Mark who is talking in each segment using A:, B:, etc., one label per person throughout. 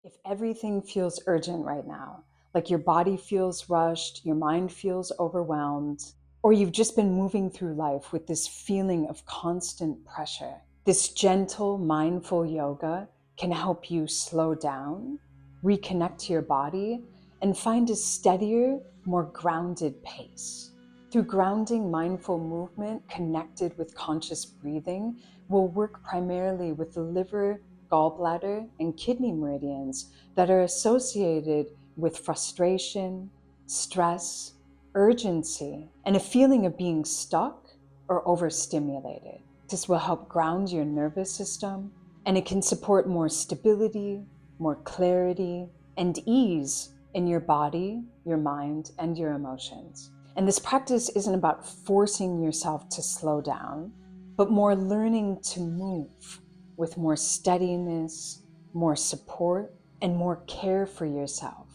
A: If everything feels urgent right now, like your body feels rushed, your mind feels overwhelmed, or you've just been moving through life with this feeling of constant pressure, this gentle, mindful yoga can help you slow down, reconnect to your body, and find a steadier, more grounded pace. Through grounding mindful movement connected with conscious breathing, we'll work primarily with the liver, gallbladder, and kidney meridians that are associated with frustration, stress, urgency, and a feeling of being stuck or overstimulated. This will help ground your nervous system, and it can support more stability, more clarity, and ease in your body, your mind, and your emotions. And this practice isn't about forcing yourself to slow down, but more learning to move with more steadiness, more support, and more care for yourself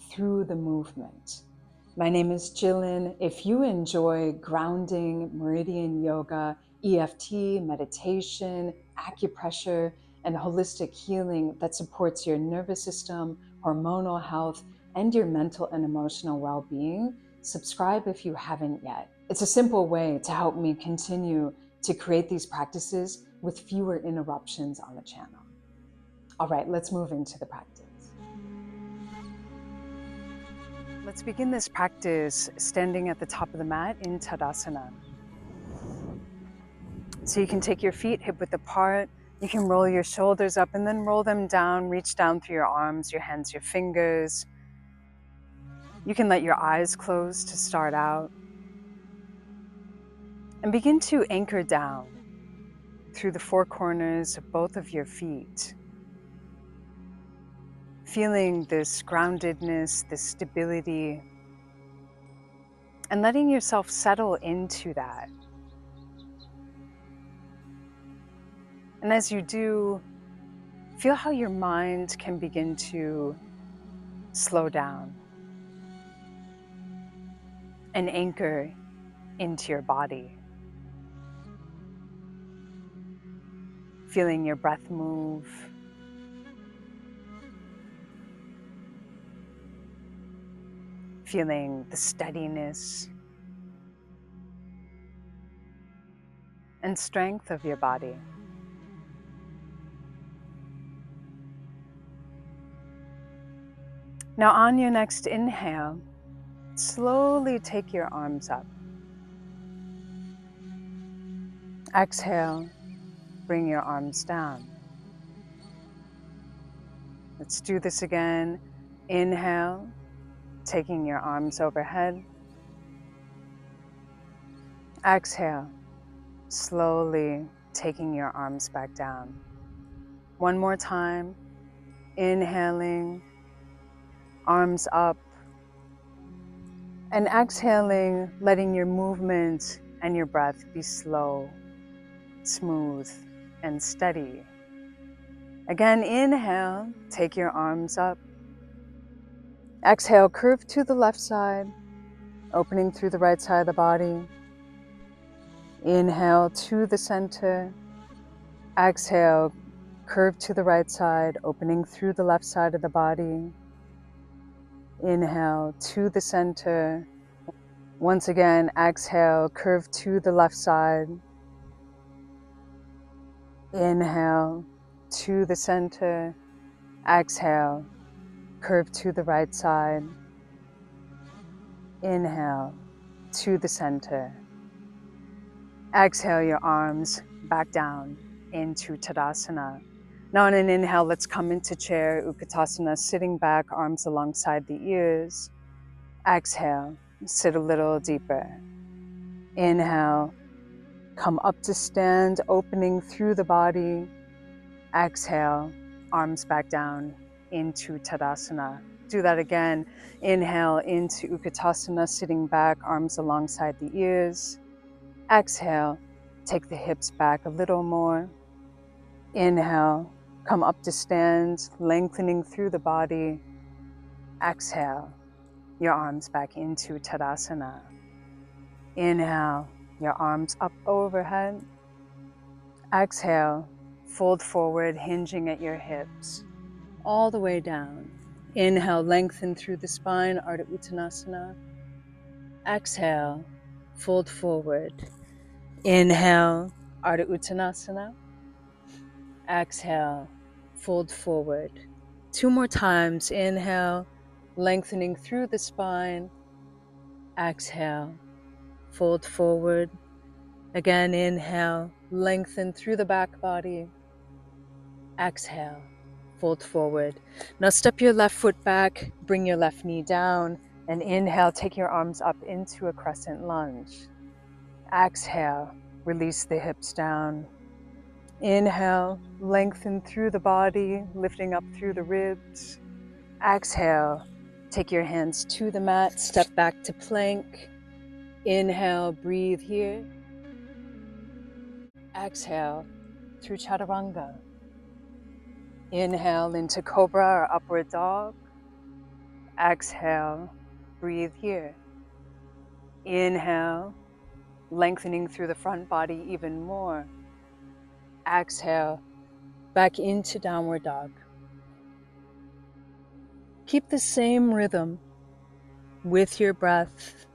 A: through the movement. My name is Jillian. If you enjoy grounding, meridian yoga, EFT, meditation, acupressure, and holistic healing that supports your nervous system, hormonal health, and your mental and emotional well-being, subscribe if you haven't yet. It's a simple way to help me continue to create these practices with fewer interruptions on the channel. All right, let's move into the practice. Let's begin this practice standing at the top of the mat in Tadasana. So you can take your feet hip width apart. You can roll your shoulders up and then roll them down. Reach down through your arms, your hands, your fingers. You can let your eyes close to start out. And begin to anchor down through the four corners of both of your feet. Feeling this groundedness, this stability, and letting yourself settle into that. And as you do, feel how your mind can begin to slow down and anchor into your body. Feeling your breath move. Feeling the steadiness and strength of your body. Now on your next inhale, slowly take your arms up. Exhale, bring your arms down. Let's do this again. Inhale, taking your arms overhead. Exhale, slowly taking your arms back down. One more time. Inhaling, arms up. And exhaling, letting your movement and your breath be slow, smooth, and steady. Again, inhale, take your arms up. Exhale, curve to the left side, opening through the right side of the body. Inhale to the center. Exhale, curve to the right side, opening through the left side of the body. Inhale to the center. Once again, exhale, curve to the left side. Inhale to the center. Exhale, curve to the right side. Inhale to the center. Exhale your arms back down into Tadasana. Now on an inhale, let's come into chair, Utkatasana, sitting back, arms alongside the ears. Exhale, sit a little deeper. Inhale, come up to stand, opening through the body. Exhale, arms back down into Tadasana. Do that again. Inhale into Utkatasana, sitting back, arms alongside the ears. Exhale, take the hips back a little more. Inhale, come up to stand, lengthening through the body. Exhale, your arms back into Tadasana. Inhale, your arms up overhead. Exhale, fold forward, hinging at your hips. all the way down. Inhale, lengthen through the spine, Ardha Uttanasana. Exhale, fold forward. Inhale, Ardha Uttanasana. Exhale, fold forward. 2 more times. Inhale, lengthening through the spine. Exhale, fold forward. Again, inhale, lengthen through the back body. Exhale, fold forward. Now step your left foot back, bring your left knee down, and inhale, take your arms up into a crescent lunge. Exhale, release the hips down. Inhale, lengthen through the body, lifting up through the ribs. Exhale, take your hands to the mat, step back to plank. Inhale, breathe here. Exhale, through chaturanga. Inhale into cobra or upward dog. Exhale, breathe here. Inhale, lengthening through the front body even more. Exhale, back into downward dog. Keep the same rhythm with your breath,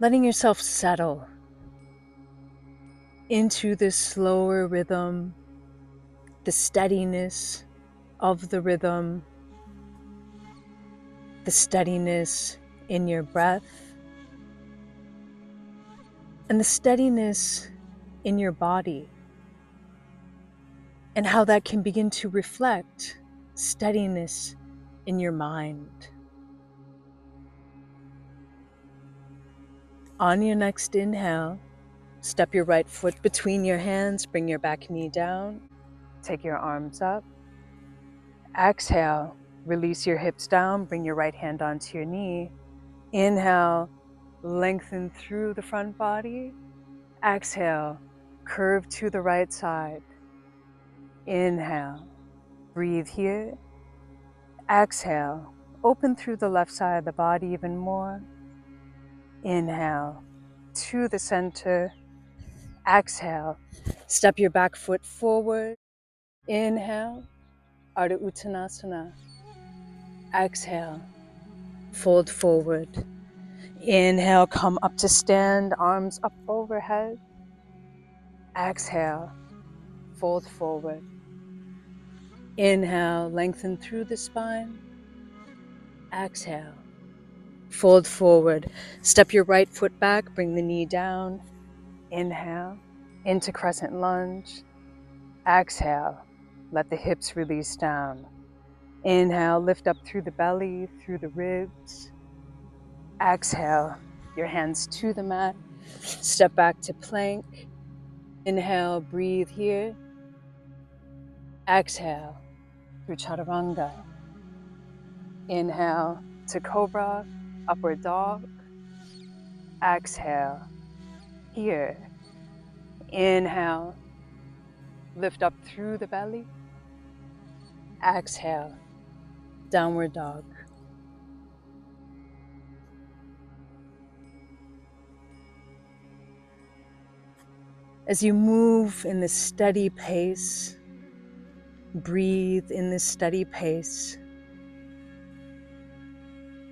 A: letting yourself settle into this slower rhythm, the steadiness of the rhythm, the steadiness in your breath, and the steadiness in your body, and how that can begin to reflect steadiness in your mind. On your next inhale, step your right foot between your hands, bring your back knee down, take your arms up. Exhale, release your hips down, bring your right hand onto your knee. Inhale, lengthen through the front body. Exhale, curve to the right side. Inhale, breathe here. Exhale, open through the left side of the body even more. Inhale, to the center. Exhale, step your back foot forward. Inhale, Ardha Uttanasana. Exhale, fold forward. Inhale, come up to stand, arms up overhead. Exhale, fold forward. Inhale, lengthen through the spine. Exhale, fold forward. Step your right foot back, bring the knee down. Inhale, into crescent lunge. Exhale, let the hips release down. Inhale, lift up through the belly, through the ribs. Exhale, your hands to the mat. Step back to plank. Inhale, breathe here. Exhale, through chaturanga. Inhale to cobra, upward dog. Exhale, here. Inhale, lift up through the belly. Exhale, downward dog. As you move in this steady pace, breathe in this steady pace,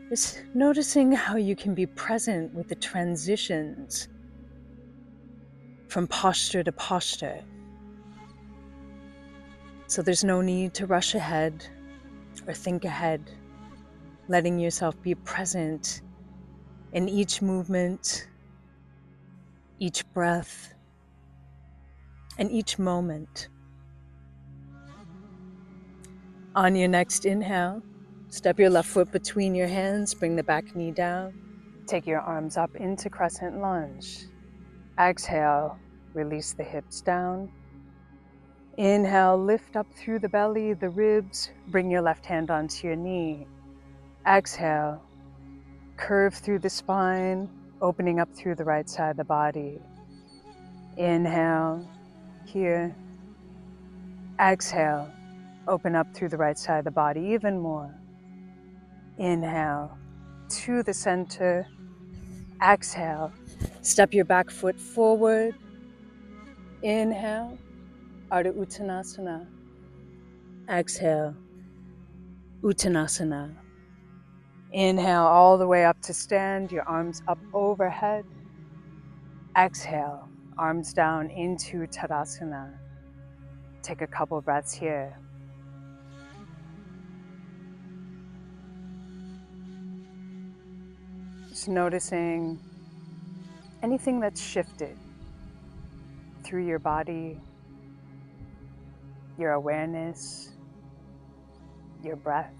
A: just noticing how you can be present with the transitions from posture to posture. So there's no need to rush ahead or think ahead, letting yourself be present in each movement, each breath, and each moment. On your next inhale, step your left foot between your hands, bring the back knee down. Take your arms up into crescent lunge. Exhale, release the hips down. Inhale, lift up through the belly, the ribs, bring your left hand onto your knee. Exhale, curve through the spine, opening up through the right side of the body. Inhale, here. Exhale, open up through the right side of the body even more. Inhale, to the center. Exhale, step your back foot forward. Inhale, Ardha Uttanasana. Exhale, Uttanasana. Inhale all the way up to stand, your arms up overhead. Exhale, arms down into Tadasana. Take a couple breaths here. Just noticing anything that's shifted through your body, your awareness, your breath.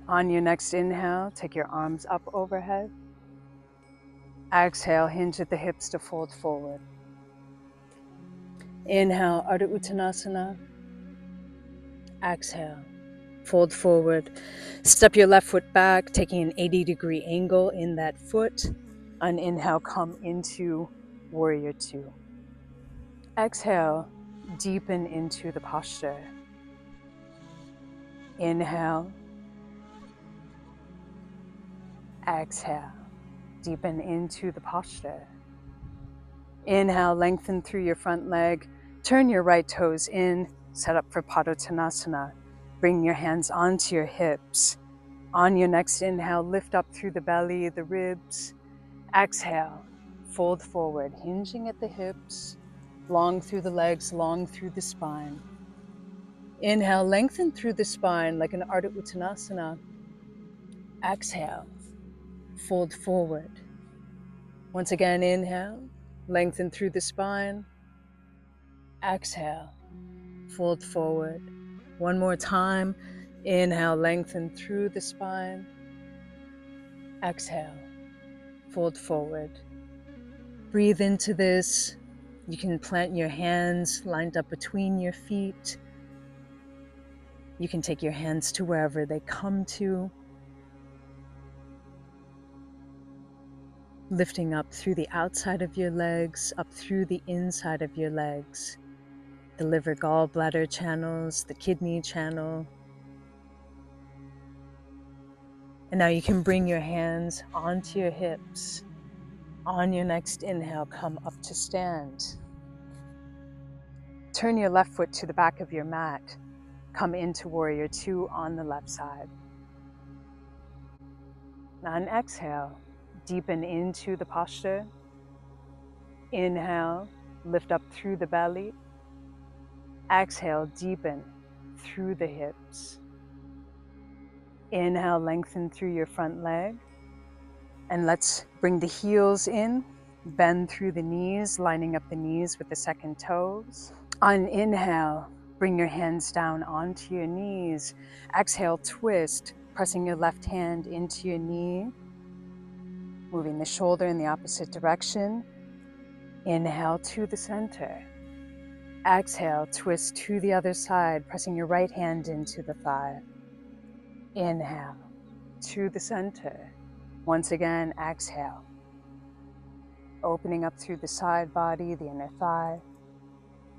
A: On your next inhale, take your arms up overhead. Exhale, hinge at the hips to fold forward. Inhale, Ardha Uttanasana. Exhale, fold forward. Step your left foot back, taking an 80-degree angle in that foot. On inhale, come into Warrior Two. Exhale, deepen into the posture. Inhale. Exhale, deepen into the posture. Inhale, lengthen through your front leg. Turn your right toes in, set up for Padottanasana. Bring your hands onto your hips. On your next inhale, lift up through the belly, the ribs. Exhale, fold forward, hinging at the hips, long through the legs, long through the spine. Inhale, lengthen through the spine like an Ardha Uttanasana. Exhale, fold forward. Once again, inhale, lengthen through the spine. Exhale, fold forward. One more time. Inhale, lengthen through the spine. Exhale, fold forward. Breathe into this. You can plant your hands lined up between your feet. You can take your hands to wherever they come to. Lifting up through the outside of your legs, up through the inside of your legs. The liver gallbladder channels, the kidney channel. And now you can bring your hands onto your hips. On your next inhale, come up to stand. Turn your left foot to the back of your mat. Come into Warrior Two on the left side. Now on exhale, deepen into the posture. Inhale, lift up through the belly. Exhale, deepen through the hips. Inhale, lengthen through your front leg. And let's bring the heels in, bend through the knees, lining up the knees with the second toes. On inhale, bring your hands down onto your knees. Exhale, twist, pressing your left hand into your knee, moving the shoulder in the opposite direction. Inhale to the center. Exhale, twist to the other side, pressing your right hand into the thigh. Inhale to the center. Once again, exhale. Opening up through the side body, the inner thigh.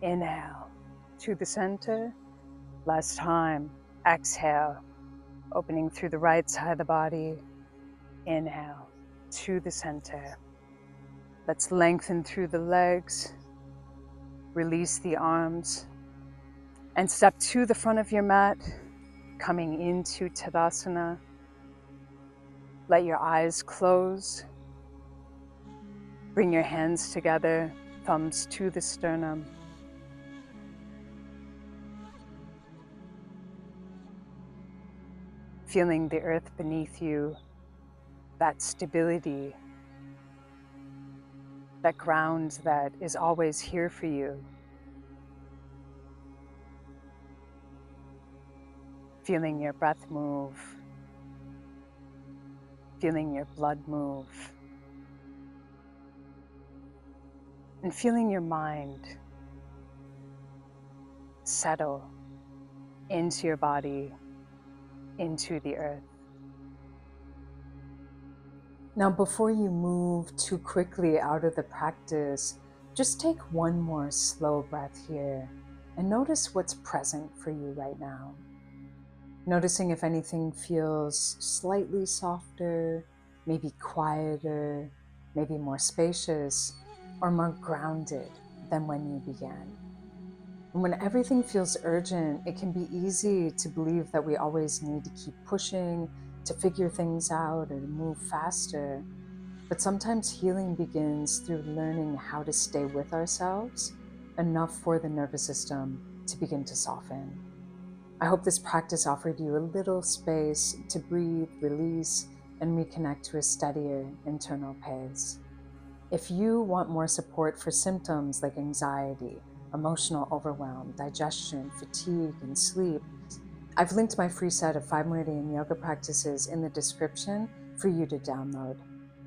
A: Inhale to the center. Last time, exhale. Opening through the right side of the body. Inhale to the center. Let's lengthen through the legs. Release the arms. And step to the front of your mat, coming into Tadasana. Let your eyes close. Bring your hands together, thumbs to the sternum. Feeling the earth beneath you, that stability, that ground that is always here for you. Feeling your breath move, feeling your blood move, and feeling your mind settle into your body, into the earth. Now, before you move too quickly out of the practice, just take one more slow breath here and notice what's present for you right now. Noticing if anything feels slightly softer, maybe quieter, maybe more spacious, or more grounded than when you began. And when everything feels urgent, it can be easy to believe that we always need to keep pushing, to figure things out, or to move faster. But sometimes healing begins through learning how to stay with ourselves enough for the nervous system to begin to soften. I hope this practice offered you a little space to breathe, release, and reconnect to a steadier internal pace. If you want more support for symptoms like anxiety, emotional overwhelm, digestion, fatigue, and sleep, I've linked my free set of 5 meridian yoga practices in the description for you to download.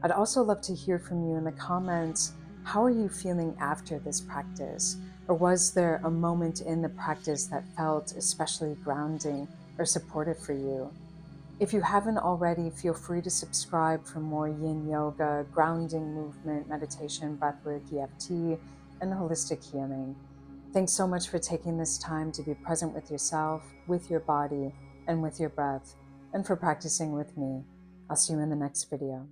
A: I'd also love to hear from you in the comments. How are you feeling after this practice? Or was there a moment in the practice that felt especially grounding or supportive for you? If you haven't already, feel free to subscribe for more yin yoga, grounding movement, meditation, breathwork, EFT, and holistic healing. Thanks so much for taking this time to be present with yourself, with your body, and with your breath, and for practicing with me. I'll see you in the next video.